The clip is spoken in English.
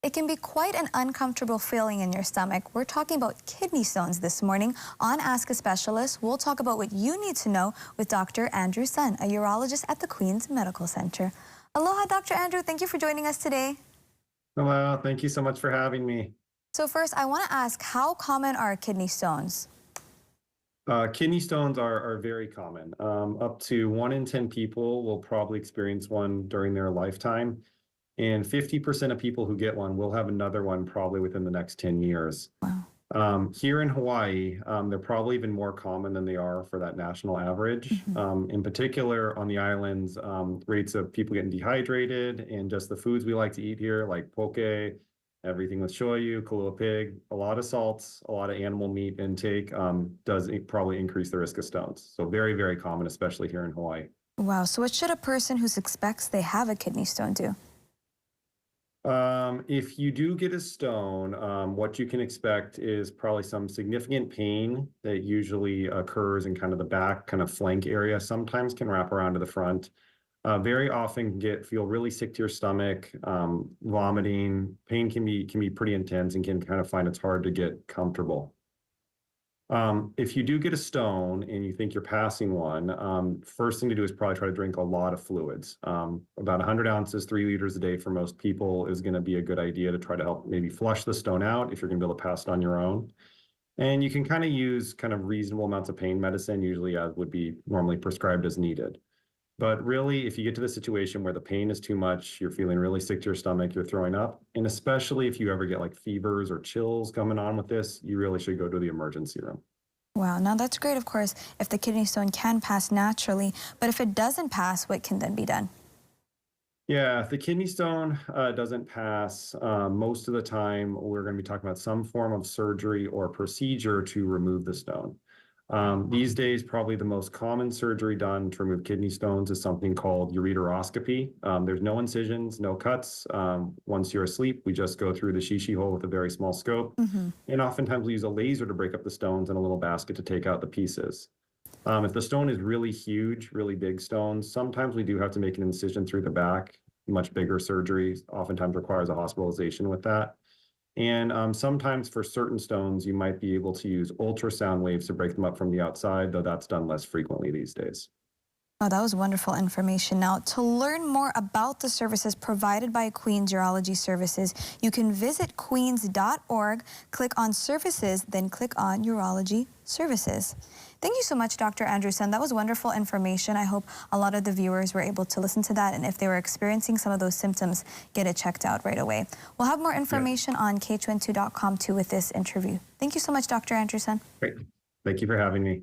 It can be quite an uncomfortable feeling in your stomach. We're talking about kidney stones this morning. On Ask a Specialist, we'll talk about what you need to know with Dr. Andrew Sun, a urologist at the Queen's Medical Center. Aloha, Dr. Andrew. Thank you for joining us today. Hello, thank you so much for having me. So first, I want to ask, how common are kidney stones? Kidney stones are very common. Up to 1 in 10 people will probably experience one during their lifetime. And 50% of people who get one will have another one probably within the next 10 years. Wow. Here in Hawaii, they're probably even more common than they are for that national average. In particular, on the islands, rates of people getting dehydrated and just the foods we like to eat here, like poke, everything with shoyu, kalua pig, a lot of salts, a lot of animal meat intake does probably increase the risk of stones. So very, very common, especially here in Hawaii. Wow. So what should a person who suspects they have a kidney stone do? If you do get a stone, what you can expect is probably some significant pain that usually occurs in kind of the back, kind of flank area, sometimes can wrap around to the front. Very often feel really sick to your stomach, vomiting. Pain can be pretty intense and can kind of find it's hard to get comfortable. If you do get a stone and you think you're passing one, first thing to do is probably try to drink a lot of fluids. About 100 ounces, 3 liters a day for most people is going to be a good idea to try to help maybe flush the stone out if you're going to be able to pass it on your own. And you can kind of use kind of reasonable amounts of pain medicine, usually as would be normally prescribed as needed. But really, if you get to the situation where the pain is too much, you're feeling really sick to your stomach, you're throwing up, and especially if you ever get like fevers or chills coming on with this, you really should go to the emergency room. Wow. Now that's great, of course, if the kidney stone can pass naturally, but if it doesn't pass, what can then be done? Yeah, if the kidney stone doesn't pass, most of the time we're going to be talking about some form of surgery or procedure to remove the stone. These days, probably the most common surgery done to remove kidney stones is something called ureteroscopy. There's no incisions, no cuts. Once you're asleep, we just go through the shishi hole with a very small scope. And oftentimes we use a laser to break up the stones in a little basket to take out the pieces. If the stone is really huge, really big stones, sometimes we do have to make an incision through the back. Much bigger surgery oftentimes requires a hospitalization with that. And sometimes for certain stones, you might be able to use ultrasound waves to break them up from the outside, though that's done less frequently these days. Oh, that was wonderful information. Now, to learn more about the services provided by Queen's Urology Services, you can visit queens.org, click on Services, then click on Urology Services. Thank you so much, Dr. Andrew Sun. That was wonderful information. I hope a lot of the viewers were able to listen to that, and if they were experiencing some of those symptoms, get it checked out right away. We'll have more information on KHON2.com too with this interview. Thank you so much, Dr. Andrew Sun. Great. Thank you for having me.